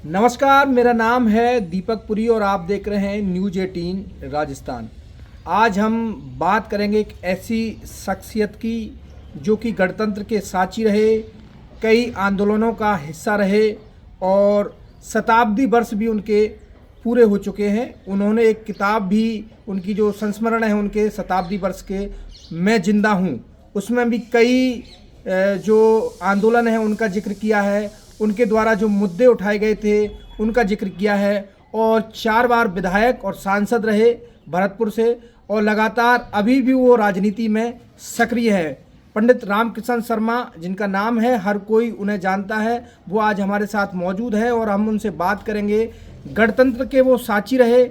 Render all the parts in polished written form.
नमस्कार, मेरा नाम है दीपक पुरी और आप देख रहे हैं न्यूज 18 राजस्थान। आज हम बात करेंगे एक ऐसी शख्सियत की जो कि गणतंत्र के साची रहे, कई आंदोलनों का हिस्सा रहे और शताब्दी वर्ष भी उनके पूरे हो चुके हैं। उन्होंने एक किताब भी, उनकी जो संस्मरण है उनके शताब्दी वर्ष के, मैं जिंदा हूँ, उसमें भी कई जो आंदोलन है उनका जिक्र किया है, उनके द्वारा जो मुद्दे उठाए गए थे उनका जिक्र किया है और 4 बार विधायक और सांसद रहे भरतपुर से और लगातार अभी भी वो राजनीति में सक्रिय है। पंडित रामकिशन शर्मा, जिनका नाम है हर कोई उन्हें जानता है, वो आज हमारे साथ मौजूद है और हम उनसे बात करेंगे। गणतंत्र के वो साची रहे।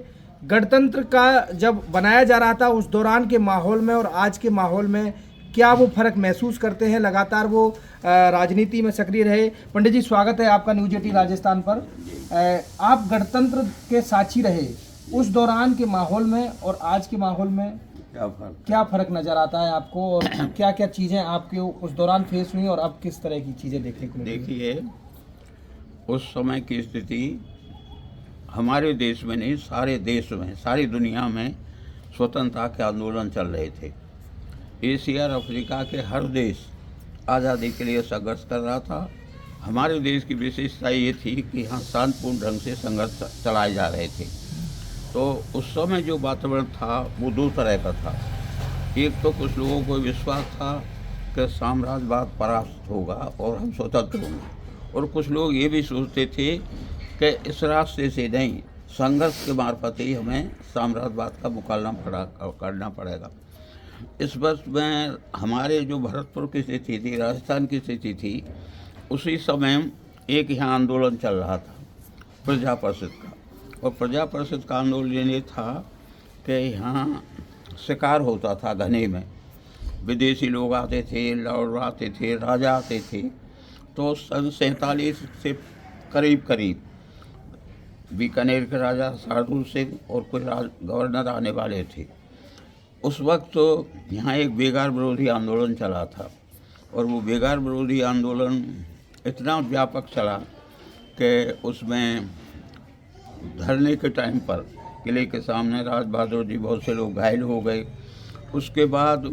गणतंत्र का जब बनाया जा रहा था उस दौरान के माहौल में और आज के माहौल में क्या वो फर्क महसूस करते हैं। लगातार वो राजनीति में सक्रिय रहे। पंडित जी, स्वागत है आपका न्यूज 18 राजस्थान पर। आप गणतंत्र के साक्षी रहे, उस दौरान के माहौल में और आज के माहौल में क्या फर्क नजर आता है आपको और क्या क्या चीजें आपके उस दौरान फेस हुई और अब किस तरह की चीजें देखने को मिली? देखिए, उस समय की स्थिति हमारे देश में नहीं, सारे देश में, सारी दुनिया में स्वतंत्रता के आंदोलन चल रहे थे। एशिया और अफ्रीका के हर देश आज़ादी के लिए संघर्ष कर रहा था। हमारे देश की विशेषता ये थी कि यहाँ शांतिपूर्ण ढंग से संघर्ष चलाए जा रहे थे। तो उस समय जो वातावरण था वो 2 तरह का था। एक तो कुछ लोगों को विश्वास था कि साम्राज्यवाद परास्त होगा और हम स्वतंत्र होंगे, और कुछ लोग ये भी सोचते थे कि इस रास्ते से नहीं, संघर्ष के मार्फत ही हमें साम्राज्यवाद का मुकाबला करना पड़ेगा। इस वर्ष में हमारे जो भरतपुर की स्थिति थी, राजस्थान की स्थिति थी, उसी समय एक यहाँ आंदोलन चल रहा था प्रजा परिषद का। और प्रजा परिषद का आंदोलन ये था कि यहाँ शिकार होता था घने में, विदेशी लोग आते थे, लॉर्ड आते थे, राजा आते थे। तो सन 47 से करीब करीब बीकानेर के राजा शार्दुल सिंह और कोई गवर्नर आने वाले थे। उस वक्त तो यहाँ एक बेगार विरोधी आंदोलन चला था और वो बेगार विरोधी आंदोलन इतना व्यापक चला कि उसमें धरने के टाइम पर किले के सामने राज बहादुर जी, बहुत से लोग घायल हो गए। उसके बाद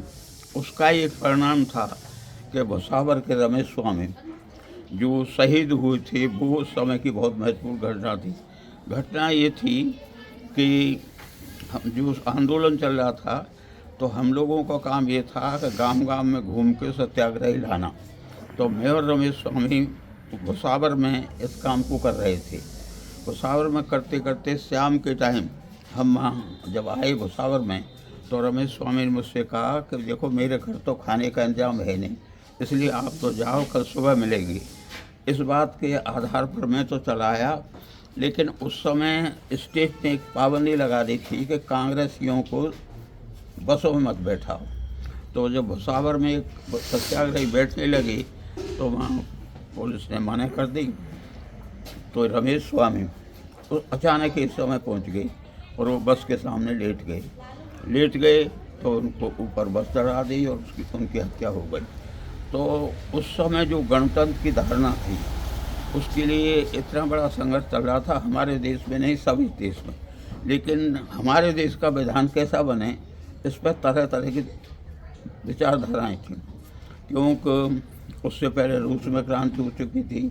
उसका एक परिणाम था कि भुसावर के रमेश स्वामी जो शहीद हुए थे, वो उस समय की बहुत महत्वपूर्ण घटना थी। घटना ये थी कि जो आंदोलन चल रहा था तो हम लोगों का काम ये था कि गांव गांव में घूम के सत्याग्रही लाना। तो मैं और रमेश स्वामी भुसावर में इस काम को कर रहे थे। भुसावर में करते करते शाम के टाइम हम वहाँ जब आए भुसावर में, तो रमेश स्वामी ने मुझसे कहा कि देखो, मेरे घर तो खाने का इंतजाम है नहीं, इसलिए आप तो जाओ, कल सुबह मिलेंगे। इस बात के आधार पर मैं तो चला आया, लेकिन उस समय स्टेट ने एक पाबंदी लगा दी थी कि कांग्रेसियों को बसों में मत बैठाओ। तो जब भुसावर में एक सत्याग्रही बैठने लगी तो वहाँ पुलिस ने मना कर दी। तो रमेश स्वामी तो अचानक इस समय पहुँच गई और वो बस के सामने लेट गए तो उनको ऊपर बस चढ़ा दी और उनकी हत्या हो गई। तो उस समय जो गणतंत्र की धारणा थी, उसके लिए इतना बड़ा संघर्ष चल रहा था हमारे देश में नहीं, सभी देश में। लेकिन हमारे देश का विधान कैसा बने, इस पर तरह तरह की विचारधाराएँ थीं, क्योंकि उससे पहले रूस में क्रांति हो चुकी थी,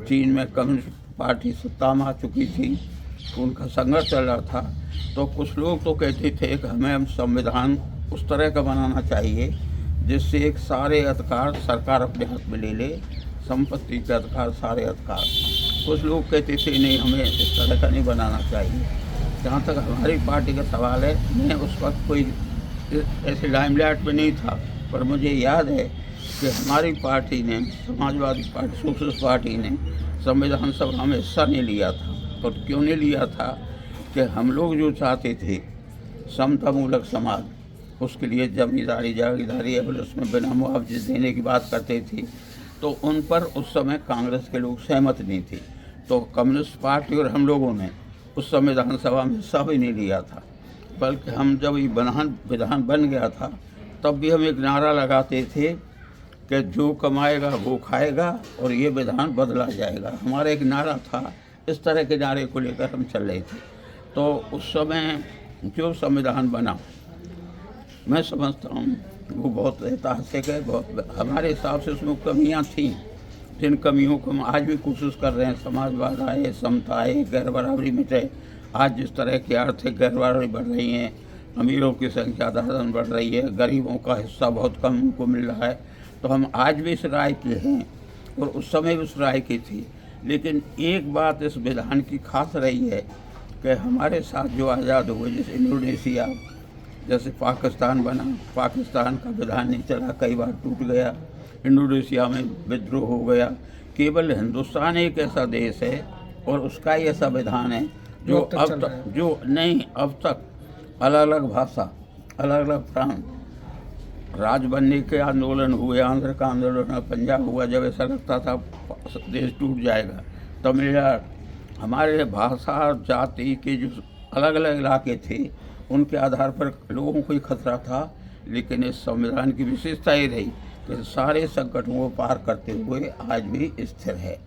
चीन में कम्युनिस्ट पार्टी सत्ता में आ चुकी थी, उनका संघर्ष चल रहा था। तो कुछ लोग तो कहते थे कि हमें संविधान उस तरह का बनाना चाहिए जिससे एक सारे अधिकार सरकार अपने हाथ में ले ले, संपत्ति के अधिकार, सारे अधिकार। कुछ लोग कहते थे नहीं, हमें इस तरह का नहीं बनाना चाहिए। जहाँ तक हमारी पार्टी का सवाल है, मैं उस वक्त कोई ऐसे लाइमलाइट में नहीं था, पर मुझे याद है कि हमारी पार्टी ने, समाजवादी पार्टी, सोशलिस्ट पार्टी ने संविधान सभा में हिस्सा नहीं लिया था। और क्यों नहीं लिया था कि हम लोग जो चाहते थे समतामूलक समाज, उसके लिए जमींदारी जागीरदारी उसमें बिना मुआवजे देने की बात करते थे। तो उन पर उस समय कांग्रेस के लोग सहमत नहीं थे। तो कम्युनिस्ट पार्टी और हम लोगों ने उस संविधान सभा में हिस्सा भी नहीं लिया था। बल्कि हम जब ये विधान बन गया था तब भी हम एक नारा लगाते थे कि जो कमाएगा वो खाएगा और ये विधान बदला जाएगा। हमारा एक नारा था इस तरह के नारे को लेकर हम चल रहे थे। तो उस समय जो संविधान बना, मैं समझता हूँ वो बहुत ऐतिहासिक है। बहुत हमारे हिसाब से उसमें कमियाँ थीं, जिन कमियों को हम आज भी कोशिश कर रहे हैं। समाजवाद आए, समता आए, गैर बराबरी मिटे। आज जिस तरह की आर्थिक गैर बराबरी बढ़ रही है, अमीरों की संख्या दहाड़न बढ़ रही है, गरीबों का हिस्सा बहुत कम उनको मिल रहा है, तो हम आज भी इस राय के हैं और उस समय भी उस राय की थी। लेकिन एक बात इस विधान की खास रही है कि हमारे साथ जो आज़ाद हुए, जैसे इंडोनेशिया, जैसे पाकिस्तान बना, पाकिस्तान का विधान नहीं चला, कई बार टूट गया, इंडोनेशिया में विद्रोह हो गया। केवल हिंदुस्तान एक ऐसा देश है और उसका ही ऐसा विधान है जो अब तक अब तक अलग अलग भाषा, अलग अलग प्रांत, राज बनने के आंदोलन हुए, आंध्र का आंदोलन हुआ, पंजाब हुआ, जब ऐसा लगता था देश टूट जाएगा, तमिलनाडु, हमारे भाषा जाति के जो अलग अलग इलाके थे उनके आधार पर लोगों को ही खतरा था। लेकिन इस संविधान की विशेषता ये रही कि सारे संकटों को पार करते हुए आज भी स्थिर है।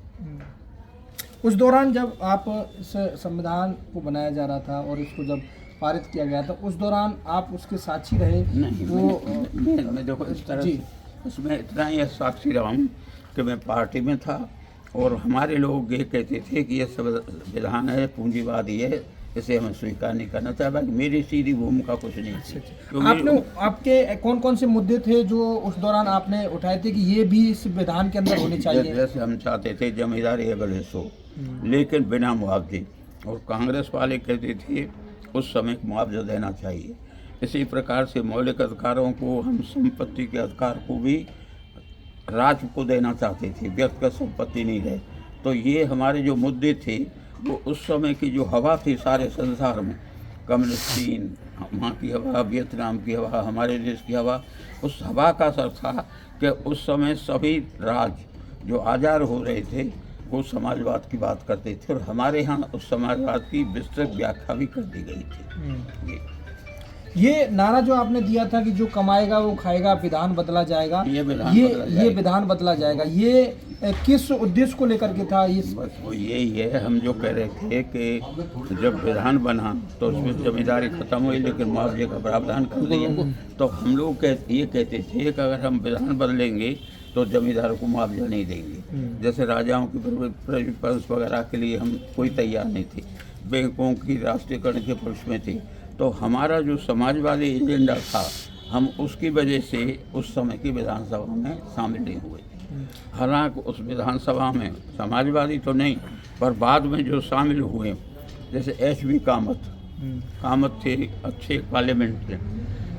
उस दौरान जब आप इस संविधान को बनाया जा रहा था और इसको जब पारित किया गया था, उस दौरान आप उसके साक्षी रहे? नहीं, मैं देखो इस तरह से उसमें इतना ही साक्षी रहा हूँ कि मैं पार्टी में था और हमारे लोग ये कहते थे कि ये संविधान है, पूंजीवादी है, इसे हमें स्वीकार नहीं करना चाहिए। बाकी मेरी सीधी भूमिका कुछ नहीं थी। आपके कौन कौन से मुद्दे थे जो उस दौरान आपने उठाए थे कि ये भी इस विधान के अंदर होने चाहिए? जैसे हम चाहते थे जमींदारी अगल हिस्सों, लेकिन बिना मुआवजे, और कांग्रेस वाले कहते थे उस समय मुआवजा देना चाहिए। इसी प्रकार से मौलिक अधिकारों को, हम संपत्ति के अधिकार को भी राज्य को देना चाहते थे, व्यक्तिगत संपत्ति नहीं रहे। तो ये हमारे जो मुद्दे थे वो उस समय की जो हवा थी सारे संसार में, कम्युनिस्ट चीन, वहाँ की हवा, वियतनाम की हवा, हमारे देश की हवा, उस हवा का असर था कि उस समय सभी राज्य जो आज़ाद हो रहे थे वो समाजवाद की बात करते थे और हमारे यहाँ उस समाजवाद की विस्तृत व्याख्या भी कर दी गई थी। ये नारा जो आपने दिया था कि जो कमाएगा वो खाएगा, विधान बदला जाएगा, ये विधान बदला जाएगा, ये किस उद्देश्य को लेकर के था? ये बस वो यही है। हम जो कह रहे थे कि जब विधान बना तो उसमें जमींदारी खत्म हुई, लेकिन मुआवजे का प्रावधान कर दिया। तो हम लोग ये कहते थे कि अगर हम विधान बदलेंगे तो जमींदारों को मुआवजा नहीं देंगे। जैसे राजाओं की प्रेफरेंस वगैरह के लिए हम कोई तैयार नहीं थे, बैंकों की राष्ट्रीयकरण के पक्ष में थे। तो हमारा जो समाजवादी एजेंडा था, हम उसकी वजह से उस समय की विधानसभा में शामिल नहीं हुए। हालांकि उस विधानसभा में समाजवादी तो नहीं, पर बाद में जो शामिल हुए, जैसे एच.बी. कामत थे, अच्छे पार्लियामेंट थे,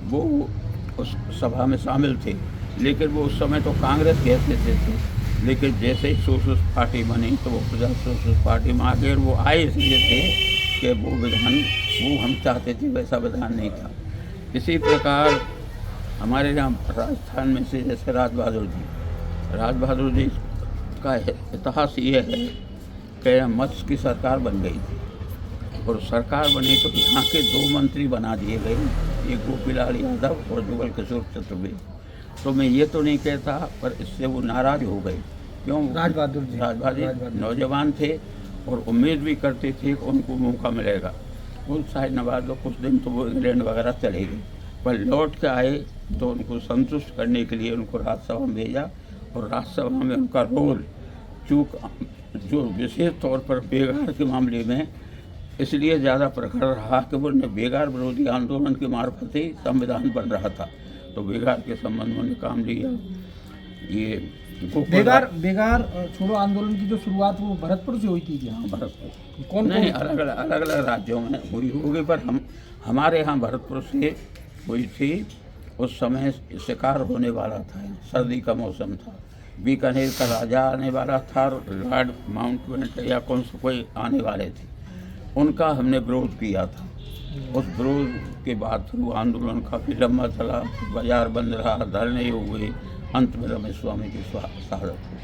वो उस सभा में शामिल थे। लेकिन वो उस समय तो कांग्रेस के हैसियत से थे, लेकिन जैसे ही सोशलिस्ट पार्टी बनी तो वो प्रजा सोशलिस्ट पार्टी में आ गए। वो आए इसलिए थे कि वो विधान वो हम चाहते थे वैसा विधान नहीं था। इसी प्रकार हमारे यहाँ राजस्थान में से जैसे राज बहादुर जी का इतिहास ये है कि मत्स्य की सरकार बन गई थी और सरकार बनी तो यहाँ के 2 मंत्री बना दिए गए, एक गोपीलाल यादव और जुगल किशोर चतुर्वेदी। तो मैं ये तो नहीं कहता, पर इससे वो नाराज़ हो गए। क्यों? राज बहादुर नौजवान थे और उम्मीद भी करते थे कि उनको मौका मिलेगा। उन शायद नवाज लोग कुछ दिन तो वो इंग्लैंड वगैरह चले गए, पर लौट के आए तो उनको संतुष्ट करने के लिए उनको राज्यसभा में भेजा और राज्यसभा में उनका रोल जो विशेष तौर पर बेगार के मामले में इसलिए ज़्यादा प्रखर रहा कि वो बेगार विरोधी आंदोलन के मार्फत ही संविधान बन रहा था। तो बेगार के संबंध में काम लिया। ये बेगार छोड़ो आंदोलन की जो शुरुआत वो भरतपुर से हुई थी क्या? भरतपुर कौन नहीं, अलग अलग राज्यों में हुई होगी, पर हमारे यहाँ भरतपुर से हुई थी। उस समय शिकार होने वाला था, सर्दी का मौसम था, बीकानेर का राजा आने वाला था, लॉर्ड माउंटबेटन या कौन से कोई आने वाले थे, उनका हमने विरोध किया था। उस विरोध के बाद फिर वो आंदोलन काफ़ी लंबा चला, बाजार बंद रहा, धरने हुए, अंत में रमेश स्वामी की शहादत हुई।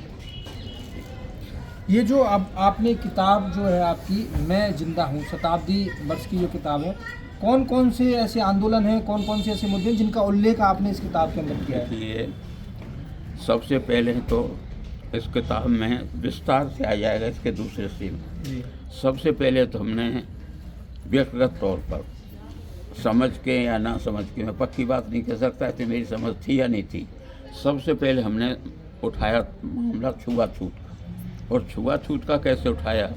ये जो आपने किताब जो है आपकी मैं जिंदा हूँ, शताब्दी वर्ष की जो किताब है, कौन कौन से ऐसे आंदोलन हैं, कौन कौन से ऐसे मुद्दे हैं जिनका उल्लेख आपने इस किताब के अंदर किया है? देखिए, सबसे पहले तो इस किताब में विस्तार से आ जाएगा इसके दूसरे हिस्से में। जी सबसे पहले तो हमने व्यक्तिगत तौर पर समझ के या ना समझ के, मैं पक्की बात नहीं कह सकता कि मेरी समझ थी या नहीं थी, सबसे पहले हमने उठाया मामला छुआछूत का। और छुआछूत का कैसे उठाया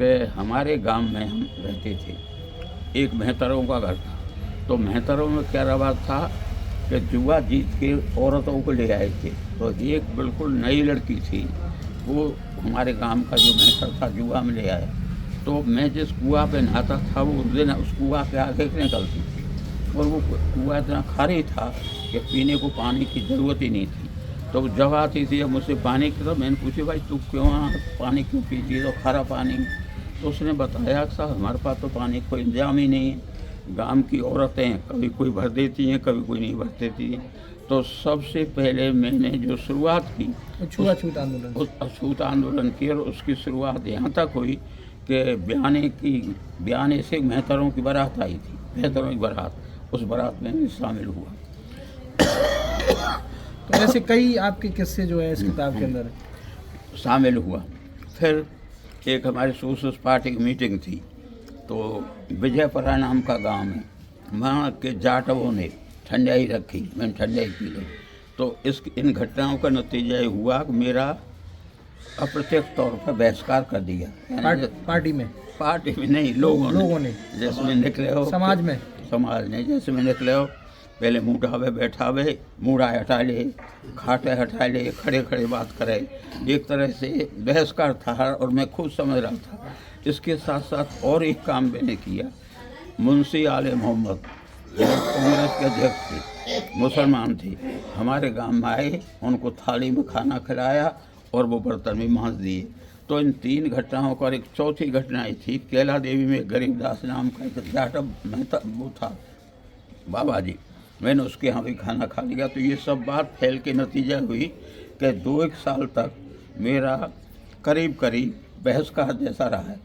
कि हमारे गांव में हम रहते थे, एक मेहतरों का घर था। तो मेहतरों में क्या रवाज था कि जुआ जीत के औरतों को ले आए थे। तो एक बिल्कुल नई लड़की थी, वो हमारे गांव का जो मेहतर था जुआ में ले आया। तो मैं जिस कुआं पे नहाता था वो उस दिन उस कुआं के आगे निकलती थी, और वो कुआं इतना खारी था कि पीने को पानी की ज़रूरत ही नहीं थी। तो जब आती थी मुझसे पानी की, तो मैंने पूछी भाई तू क्यों पानी क्यों पीती है, तो खारा पानी। तो उसने बताया कि साहब हमारे पास तो पानी कोई इंतजाम ही नहीं है, गांव की औरतें कभी कोई भर देती हैं कभी कोई नहीं भर देती है। तो सबसे पहले मैंने जो शुरुआत की छुआछूत आंदोलन, उस अछूत आंदोलन की, और उसकी शुरुआत यहाँ तक हुई कि बयाने से मेहतरों की बारात आई थी, मेहतरों की बारात, उस बारात में भी शामिल हुआ। तो ऐसे कई आपके किस्से जो है इस किताब के अंदर शामिल हुआ। फिर एक हमारी सोशलिस्ट पार्टी की मीटिंग थी, तो विजयपुरा नाम का गांव है, वहाँ के जाटवों ने ठंडाई रखी, मैंने ठंडाई पी ली। तो इन घटनाओं का नतीजा ये हुआ कि मेरा अप्रत्यक्ष तौर पर बहिष्कार कर दिया। पार्टी में नहीं, लोगों ने जैसे में निकले हो, समाज ने जैसे में निकले हो, पहले मुँह बैठावे, मुड़ा हटा ले, खाटे हटा ले, खड़े खड़े बात करे, एक तरह से बहिष्कार था। और मैं खुद समझ रहा था। इसके साथ साथ और एक काम मैंने किया, मुंशी आले मोहम्मद जो कांग्रेस के अध्यक्ष थे, मुसलमान थे, हमारे गांव में आए, उनको थाली में खाना खिलाया और वो बर्तन भी मांज दिए। तो इन 3 घटनाओं का एक चौथी घटना आई थी, कैला देवी में गरीबदास नाम का एक जाटव वो था बाबा जी, मैंने उसके यहाँ भी खाना खा लिया। तो ये सब बात फैल के नतीजा हुई कि 2-1 साल तक मेरा करीब बहिष्कार जैसा रहा है।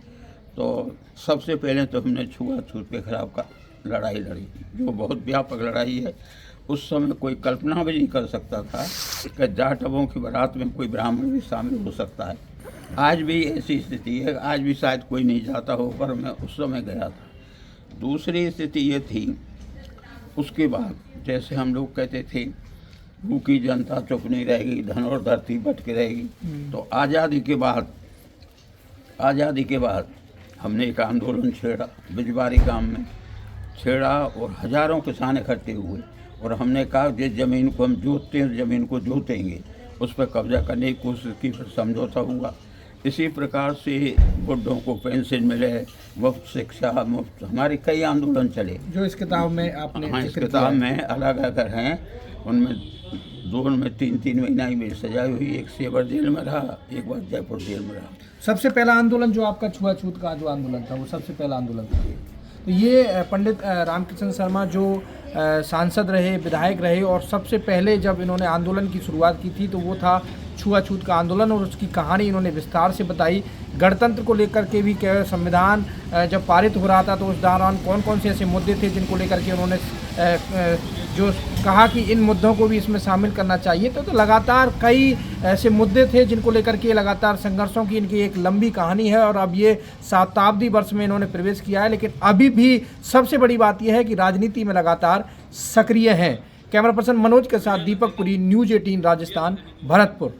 तो सबसे पहले तो हमने छुआछूत के खिलाफ का लड़ाई लड़ी, जो बहुत व्यापक लड़ाई है। उस समय कोई कल्पना भी नहीं कर सकता था कि जाटवों की बारात में कोई ब्राह्मण भी शामिल हो सकता है। आज भी ऐसी स्थिति है, आज भी शायद कोई नहीं जाता हो, पर मैं उस समय गया था। दूसरी स्थिति ये थी, उसके बाद जैसे हम लोग कहते थे भूखी जनता चुप नहीं रहेगी, धन और धरती भटके रहेगी। तो आज़ादी के बाद हमने एक आंदोलन छेड़ा, बिजबारी गांव में छेड़ा, और हज़ारों किसान इकट्ठे हुए, और हमने कहा जिस ज़मीन को हम जोतते हैं ज़मीन को जोतेंगे, उस पर कब्जा करने की कोशिश की, फिर समझौता हुआ। इसी प्रकार से बुढ़ों को पेंशन मिले, मुफ्त शिक्षा, मुफ्त, हमारे कई आंदोलन चले जो इस किताब में आपने इस किताब में अलग अलग हैं। उनमें 2 में 3 महीना ही मेरी सजाई हुई, एक सेवर जेल में रहा, एक बार जयपुर जेल में रहा। सबसे पहला आंदोलन जो आपका छुआछूत का जो आंदोलन था, वो सबसे पहला आंदोलन था। तो ये पंडित रामकिशन शर्मा जो सांसद रहे, विधायक रहे, और सबसे पहले जब इन्होंने आंदोलन की शुरुआत की थी तो वो था छुआछूत का आंदोलन, और उसकी कहानी इन्होंने विस्तार से बताई। गणतंत्र को लेकर के भी क्या, संविधान जब पारित हो रहा था तो उस दौरान कौन कौन से ऐसे मुद्दे थे जिनको लेकर के उन्होंने जो कहा कि इन मुद्दों को भी इसमें शामिल करना चाहिए। तो लगातार कई ऐसे मुद्दे थे जिनको लेकर के लगातार संघर्षों की इनकी एक लंबी कहानी है, और अब ये शताब्दी वर्ष में इन्होंने प्रवेश किया है। लेकिन अभी भी सबसे बड़ी बात यह है कि राजनीति में लगातार सक्रिय हैं। कैमरा पर्सन मनोज के साथ दीपक पुरी, न्यूज़ 18 राजस्थान, भरतपुर।